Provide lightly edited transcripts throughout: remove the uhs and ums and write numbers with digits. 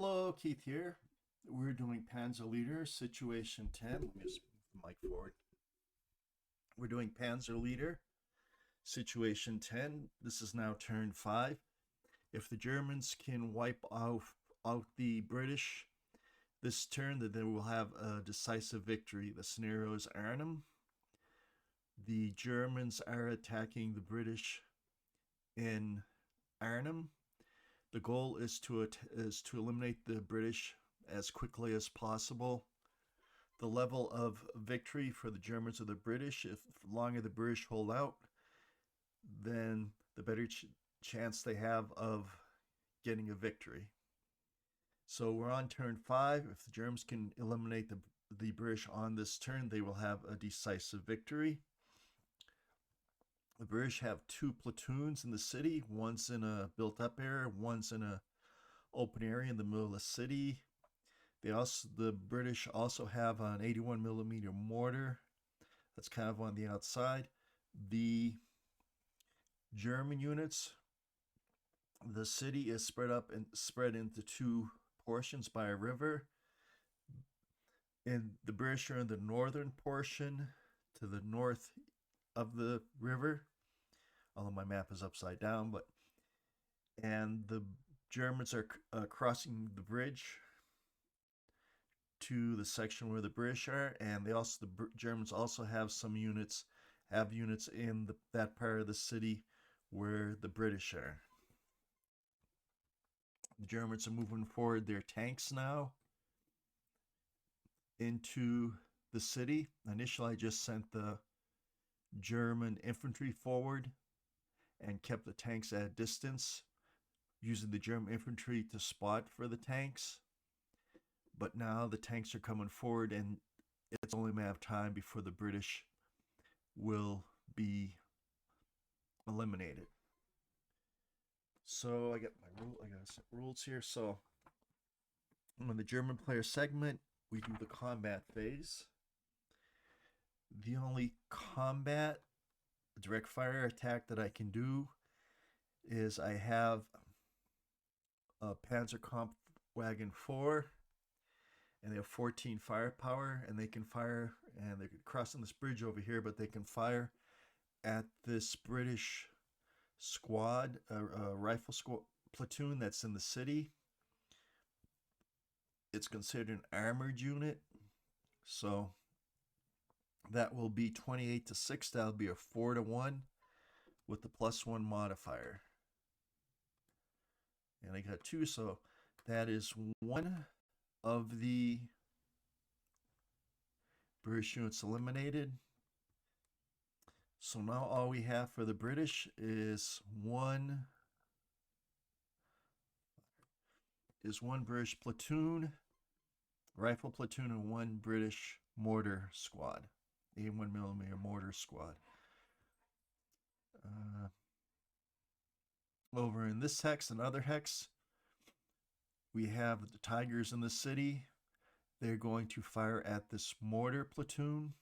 Hello, Keith here. We're doing Panzer Leader, Situation 10. Let me just move the mic forward. We're doing Panzer Leader, Situation 10. This is now turn 5. If the Germans can wipe out the British this turn, then they will have a decisive victory. The scenario is Arnhem. The Germans are attacking the British in Arnhem. The goal is to eliminate the British as quickly as possible. The level of victory for the Germans or the British, if the longer the British hold out, then the better chance they have of getting a victory. So we're on turn 5. If the Germans can eliminate the British on this turn, they will have a decisive victory. The British have 2 platoons in the city. One's in a built-up area, one's in a open area in the middle of the city. The British also have an 81 millimeter mortar that's kind of on the outside. The German units, the city is spread into 2 portions by a river. And the British are in the northern portion to the north of the river, although my map is upside down, and the Germans are crossing the bridge to the section where the British are, and the Germans also have units in that part of the city where the British are. The Germans are moving forward their tanks now into the city. Initially, I just sent the German infantry forward and kept the tanks at a distance, using the German infantry to spot for the tanks. But now the tanks are coming forward, and it's only a matter of time before the British will be eliminated. So I got set rules here. So on the German player segment, we do the combat phase. The only combat direct fire attack that I can do is I have a Panzerkampfwagen 4, and they have 14 firepower, and they can fire, and they're crossing this bridge over here, but they can fire at this British squad, a rifle squad platoon that's in the city. It's considered an armored unit, so that will be 28-6. That'll be a 4-1 with the +1 modifier. And I got 2, so that is 1 of the British units eliminated. So now all we have for the British is one British platoon, rifle platoon, and 1 British mortar squad, 81 millimeter mortar squad. Over in this hex and other hex, we have the Tigers in the city. They're going to fire at this mortar platoon.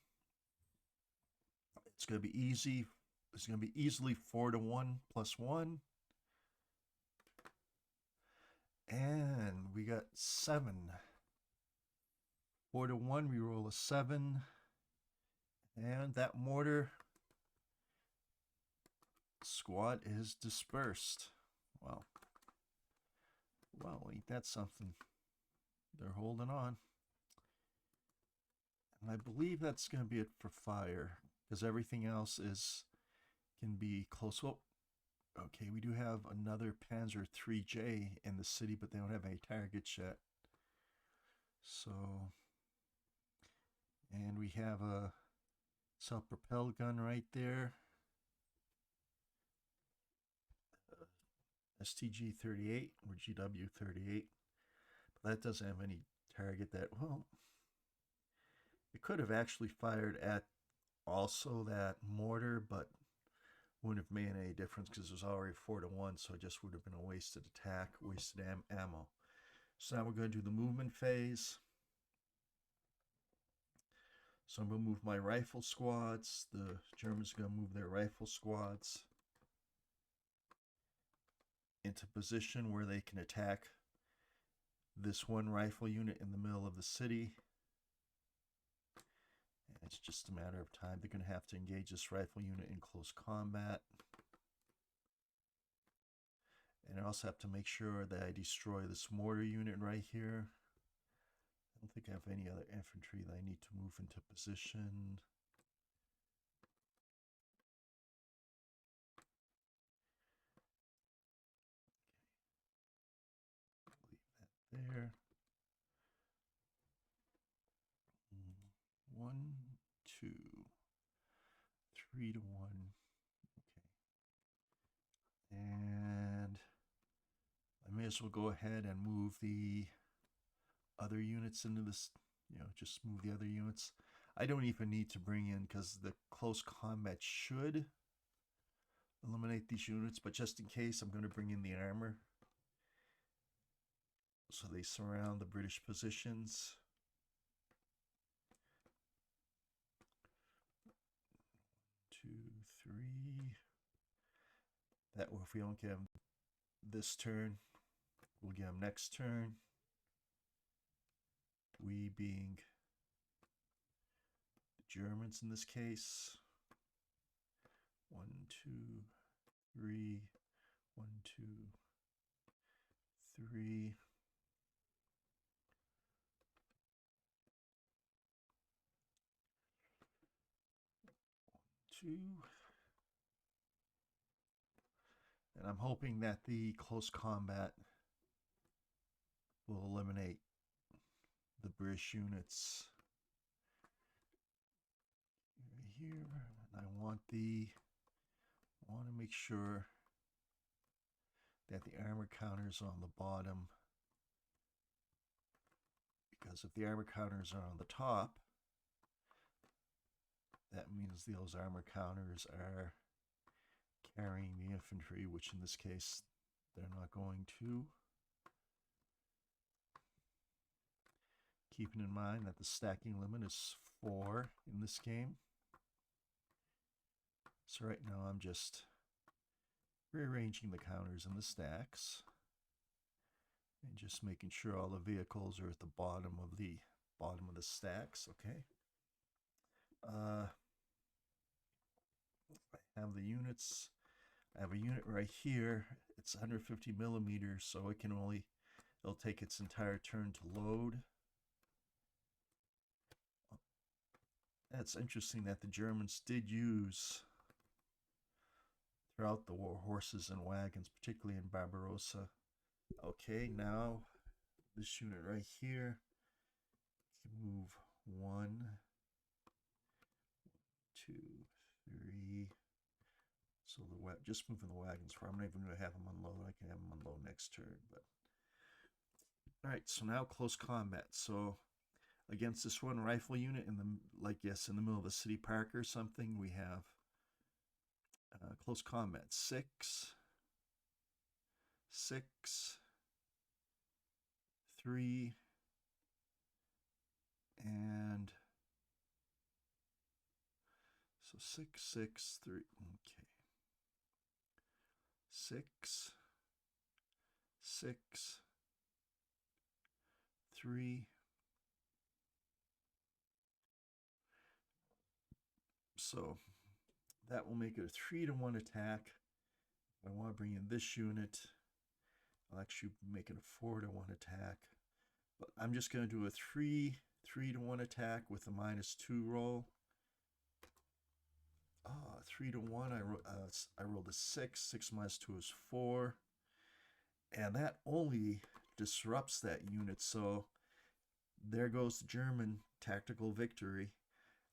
It's going to be easy. It's going to be easily 4-1 +1. And we got 7. 4-1, we roll a 7. And that mortar squad is dispersed. Well, ain't that something? They're holding on. And I believe that's going to be it for fire, because everything else can be close. Oh, okay, we do have another Panzer 3J in the city, but they don't have any targets yet. So, and we have a self-propelled gun right there. STG-38 or GW-38. But that doesn't have any target it could have actually fired at also that mortar, but wouldn't have made any difference because it was already 4-1, so it just would have been a wasted attack, wasted ammo. So now we're going to do the movement phase. So I'm going to move my rifle squads. The Germans are going to move their rifle squads into position where they can attack this one rifle unit in the middle of the city. And it's just a matter of time. They're going to have to engage this rifle unit in close combat. And I also have to make sure that I destroy this mortar unit right here. I don't think I have any other infantry that I need to move into position. Leave that there. 1, 2, 3 to 1. Okay. And I may as well go ahead and move the other units into this, just move the other units. I don't even need to bring in, because the close combat should eliminate these units, but just in case, I'm going to bring in the armor. So they surround the British positions. 2, 3. That way, if we don't get them this turn, we'll get them next turn. We being the Germans in this case. 1, 2, 3. 1, 2, 3. 2. And I'm hoping that the close combat will eliminate the British units here. And I want to make sure that the armor counters are on the bottom, because if the armor counters are on the top, that means those armor counters are carrying the infantry, which in this case they're not going to. Keeping in mind that the stacking limit is 4 in this game. So right now I'm just rearranging the counters in the stacks and just making sure all the vehicles are at the bottom of the stacks. Okay. I have the units. I have a unit right here. It's 150 millimeters, so it'll take its entire turn to load. That's interesting that the Germans did use throughout the war horses and wagons, particularly in Barbarossa. Okay, now this unit right here can move 1, 2, 3. So just moving the wagons for. I'm not even going to have them unload. I can have them unload next turn. But all right, so now close combat. So against this one rifle unit in the middle of a city park or something, we have close combat 6, 6, 3, and so 6, 6, 3. Okay. 6, 6, 3. So that will make it a 3 to 1 attack. If I want to bring in this unit, I'll actually make it a 4 to 1 attack. But I'm just going to do a 3 to 1 attack with a -2 roll. 3 to 1. I rolled a 6. 6 minus 2 is 4. And that only disrupts that unit. So there goes the German tactical victory.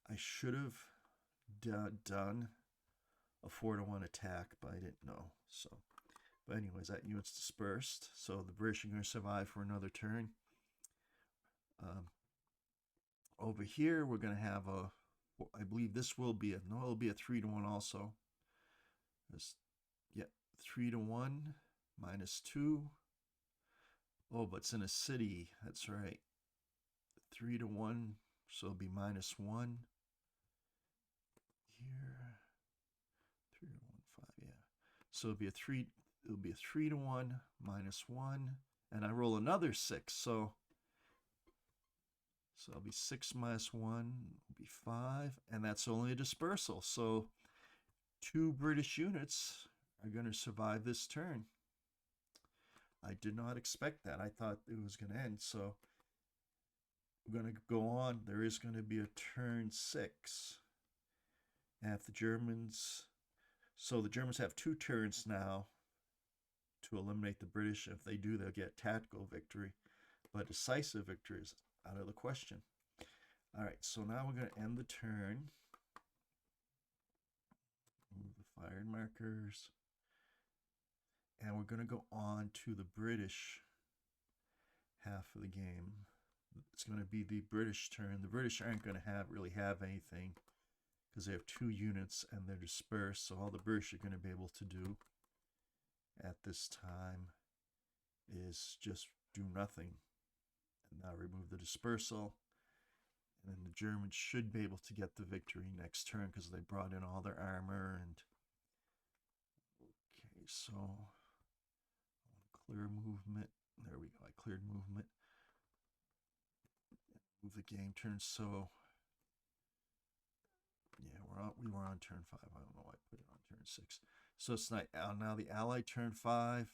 I should have done a 4 to 1 attack, but I didn't know. So, but anyways, that unit's dispersed. So the British are going to survive for another turn. Over here, we're going to have I believe this will be it'll be a 3 to 1 also. 3 to 1 -2. Oh, but it's in a city. That's right. 3 to 1, so it'll be -1. Here, 3 to 1, 5, yeah. So it'll be a 3 to 1 -1, and I roll another 6. So it'll be 6 minus 1 will be 5, and that's only a dispersal. So 2 British units are going to survive this turn. I did not expect that. I thought it was going to end. So we're going to go on. There is going to be a turn 6. And if the Germans... So the Germans have 2 turns now to eliminate the British. If they do, they'll get tactical victory. But decisive victory is out of the question. All right, so now we're going to end the turn. Move the fired markers. And we're going to go on to the British half of the game. It's going to be the British turn. The British aren't going to really have anything because they have 2 units and they're dispersed. So all the British are going to be able to do at this time is just do nothing. And now remove the dispersal. And then the Germans should be able to get the victory next turn because they brought in all their armor. And okay, so clear movement. There we go. I cleared movement. Move the game turn. So yeah, we were on turn 5. I don't know why I put it on turn 6. So it's not now the Allied turn 5,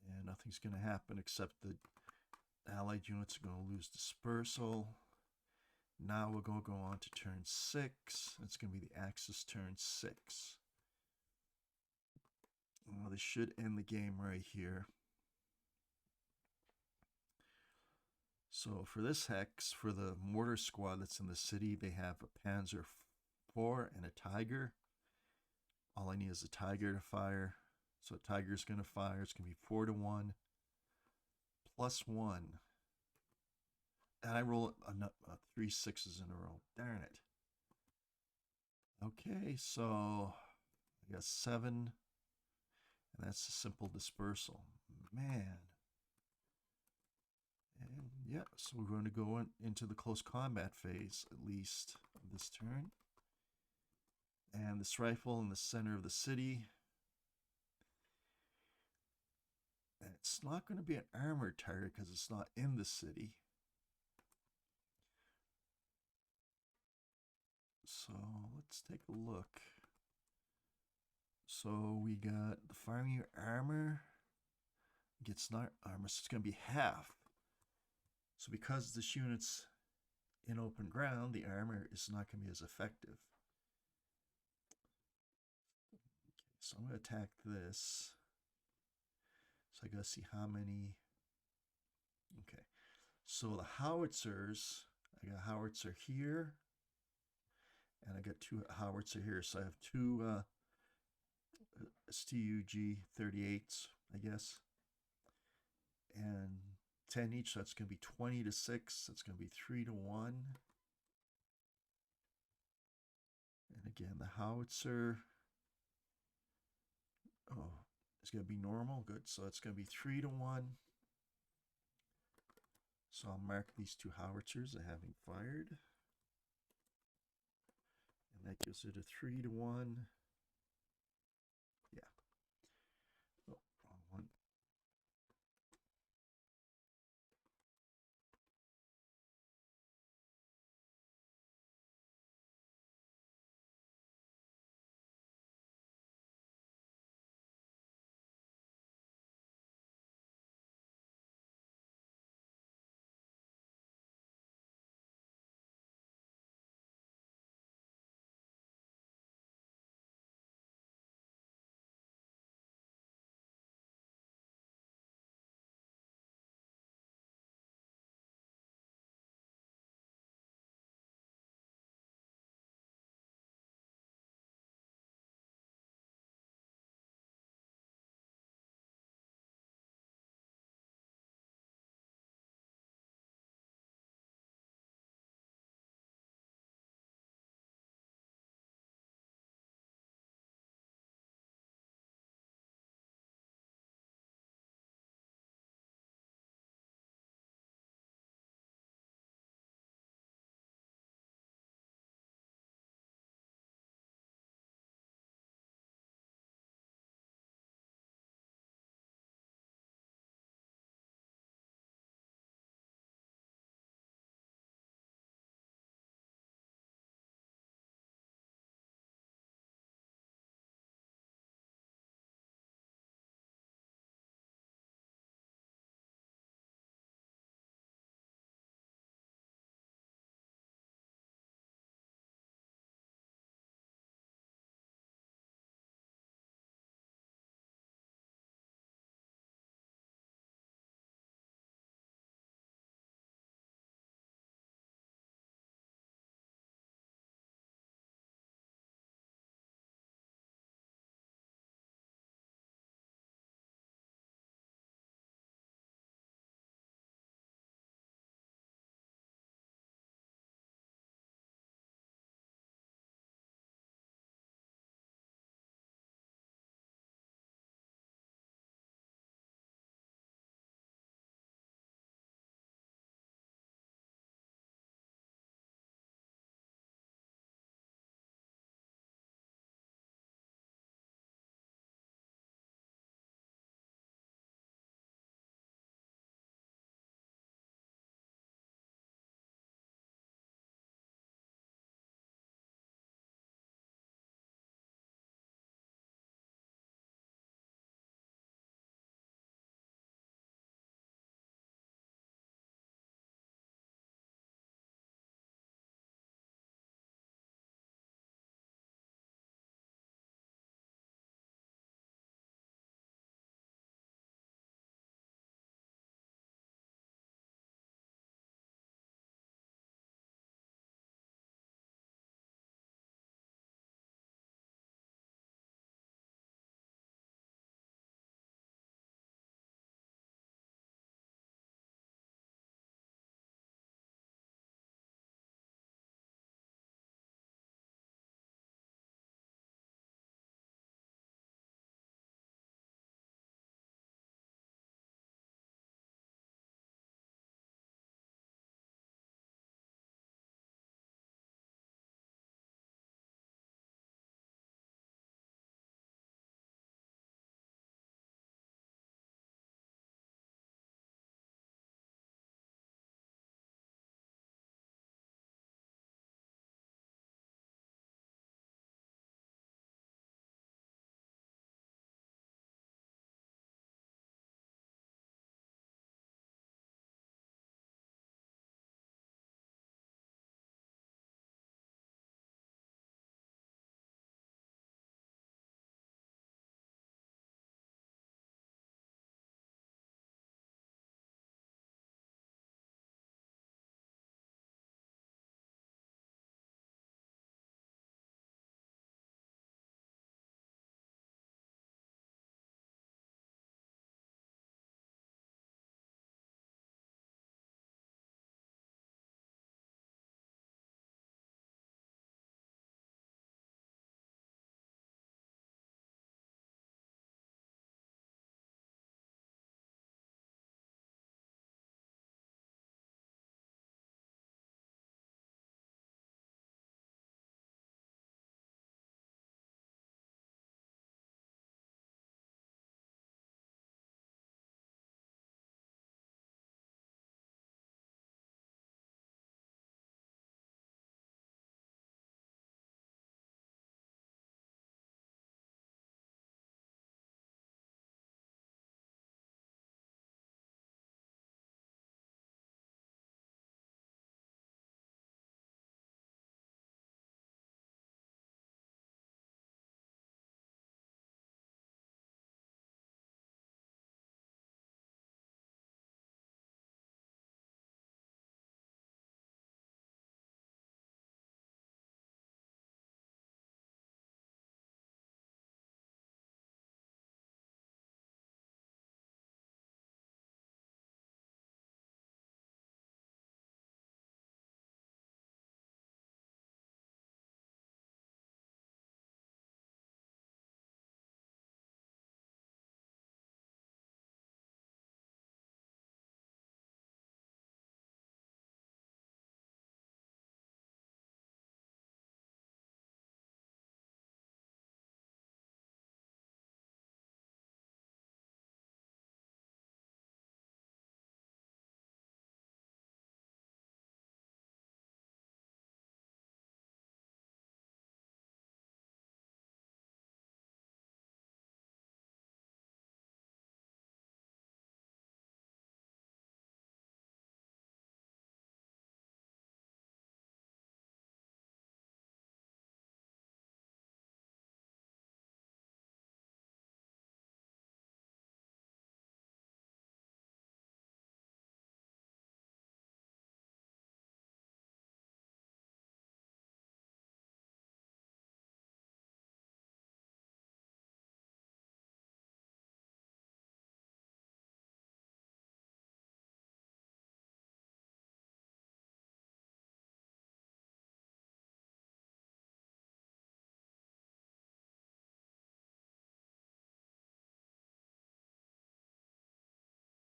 and nothing's going to happen except the Allied units are going to lose dispersal. Now we're going to go on to turn 6. It's going to be the Axis turn 6. Well, this should end the game right here. So for this hex, for the mortar squad that's in the city, they have a Panzer 4 and a Tiger. All I need is a Tiger to fire. So a Tiger's going to fire. It's going to be 4-1 +1. And I roll 3 6s in a row. Darn it. Okay, so I got 7. And that's a simple dispersal. Man. And yeah, so we're going to go into the close combat phase, at least this turn. And this rifle in the center of the city. And it's not going to be an armored target because it's not in the city. So let's take a look. So we got the firing unit armor. Gets not armor, so it's going to be half. So because this unit's in open ground, the armor is not going to be as effective. Okay, so I'm going to attack this. So I got to see how many. Okay, so the howitzers, I got a howitzer here, and I got 2 howitzer here. So I have 2 STUG 38s, I guess, and 10 each, so that's going to be 20 to 6. That's going to be 3-1. And again, the howitzer, it's going to be normal. Good. So it's going to be 3-1. So I'll mark these 2 howitzers as having fired. And that gives it a 3-1.